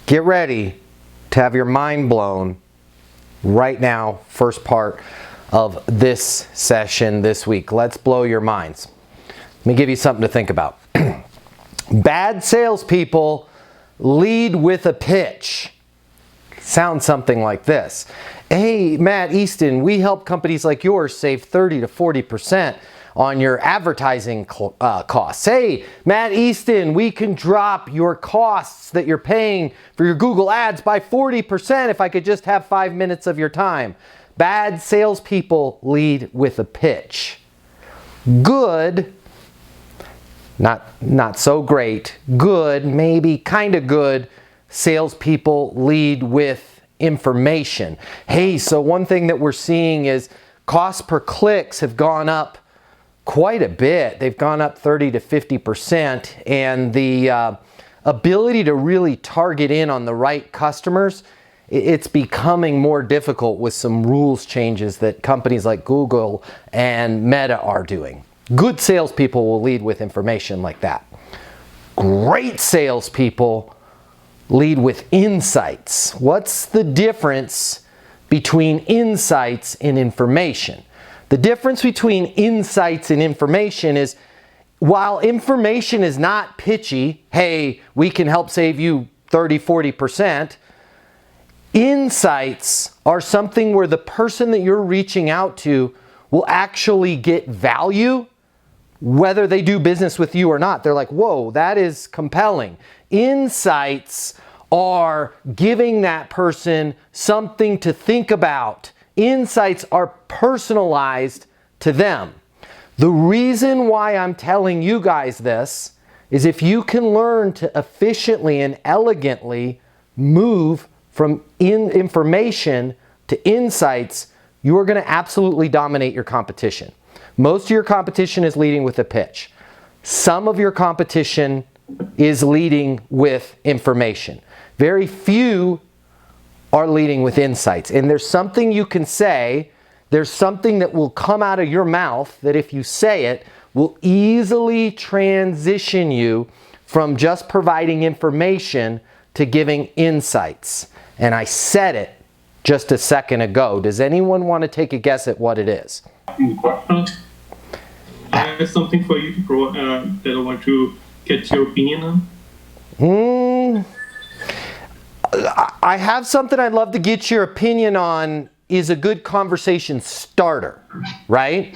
Get ready to have your mind blown right now, first part of this session this week. Let's blow your minds. Let me give you something to think about. Bad salespeople lead with a pitch. Sounds something like this. Hey, Matt Easton, we help companies like yours save 30 to 40% on your advertising costs. Hey, Matt Easton, we can drop your costs that you're paying for your Google ads by 40% if I could just have 5 minutes of your time. Bad salespeople lead with a pitch. Good, not so great, good, maybe kind of good, salespeople lead with information. Hey, so one thing that we're seeing is costs per clicks have gone up quite a bit. They've gone up 30 to 50%, and the ability to really target in on the right customers, it's becoming more difficult with some rules changes that companies like Google and Meta are doing. Good salespeople will lead with information like that. Great salespeople lead with insights. What's the difference between insights and information? The difference between insights and information is, while information is not pitchy, hey, we can help save you 30, 40%, insights are something where the person that you're reaching out to will actually get value whether they do business with you or not. They're like, whoa, that is compelling. Insights are giving that person something to think about. Insights are personalized to them. The reason why I'm telling you guys this is if you can learn to efficiently and elegantly move from information to insights, you are going to absolutely dominate your competition. Most of your competition is leading with a pitch. Some of your competition is leading with information. Very few are leading with insights. And there's something you can say, there's something that will come out of your mouth that if you say it, will easily transition you from just providing information to giving insights. And I said it just a second ago. Does anyone want to take a guess at what it is? I have something for you that I want to get your opinion on. I have something I'd love to get your opinion on. Is a good conversation starter, right?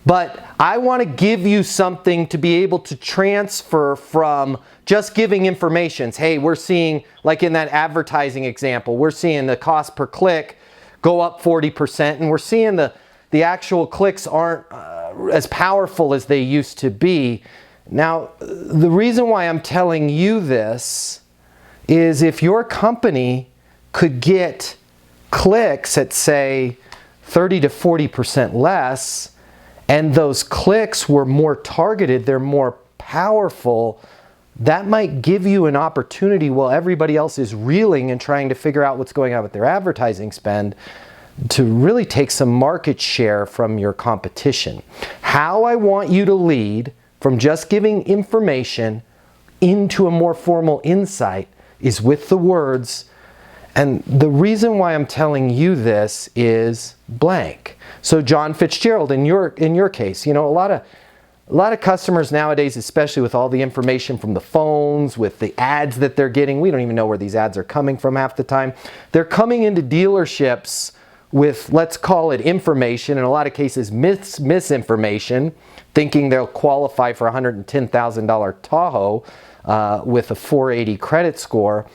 But I want to give you something to be able to transfer from just giving information. Hey, we're seeing, like in that advertising example, we're seeing the cost per click go up 40%, and we're seeing the actual clicks aren't as powerful as they used to be. Now, the reason why I'm telling you this is if your company could get clicks at, say, 30 to 40% less, and those clicks were more targeted, they're more powerful, that might give you an opportunity while everybody else is reeling and trying to figure out what's going on with their advertising spend to really take some market share from your competition. How I want you to lead from just giving information into a more formal insight is with the words, and the reason why I'm telling you this is blank. So John Fitzgerald, in your case, you know, a lot of customers nowadays, especially with all the information from the phones, with the ads that they're getting, we don't even know where these ads are coming from half the time. They're coming into dealerships with, let's call it information, in a lot of cases misinformation, thinking they'll qualify for a $110,000 Tahoe with a 480 credit score.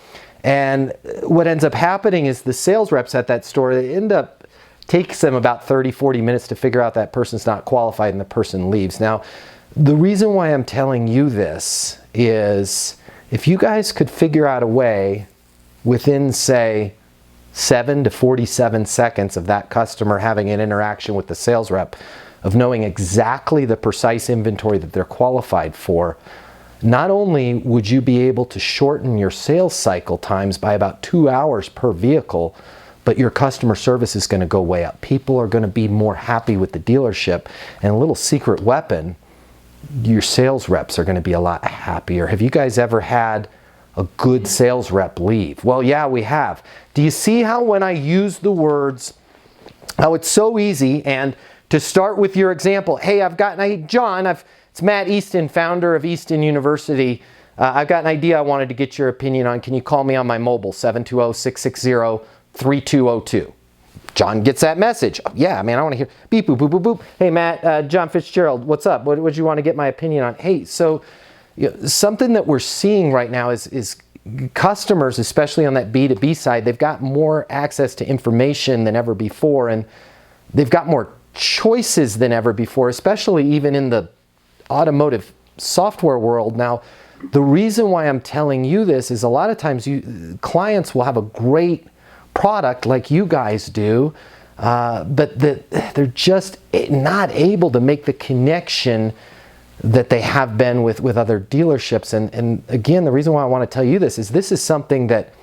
And what ends up happening is the sales reps at that store, they end up, takes them about 30, 40 minutes to figure out that person's not qualified and the person leaves. Now, the reason why I'm telling you this is if you guys could figure out a way within, say, 7 to 47 seconds of that customer having an interaction with the sales rep, of knowing exactly the precise inventory that they're qualified for, not only would you be able to shorten your sales cycle times by about 2 hours per vehicle, but your customer service is going to go way up. People are going to be more happy with the dealership. And a little secret weapon, your sales reps are going to be a lot happier. Have you guys ever had a good sales rep leave? Well, yeah, we have. Do you see how when I use the words, how it's so easy? And to start with your example, hey, John, it's Matt Easton, founder of Easton University. I've got an idea I wanted to get your opinion on. Can you call me on my mobile, 720-660-3202? John gets that message. Yeah, man, I want to hear beep, boop, boop, boop, boop. Hey, Matt, John Fitzgerald, what's up? What would you want to get my opinion on? Hey, so something that we're seeing right now is customers, especially on that B2B side, they've got more access to information than ever before, and they've got more choices than ever before, especially even in the automotive software world. Now, the reason why I'm telling you this is a lot of times clients will have a great product like you guys do, but they're just not able to make the connection that they have been with other dealerships. And again, the reason why I want to tell you this is something that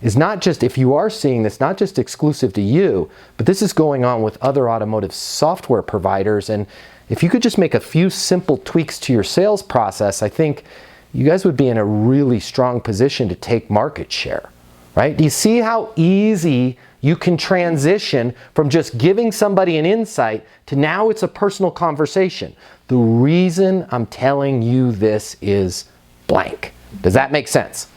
is not just, if you are seeing this, not just exclusive to you, but this is going on with other automotive software providers. And if you could just make a few simple tweaks to your sales process, I think you guys would be in a really strong position to take market share, right? Do you see how easy you can transition from just giving somebody an insight to now it's a personal conversation? The reason I'm telling you this is blank. Does that make sense?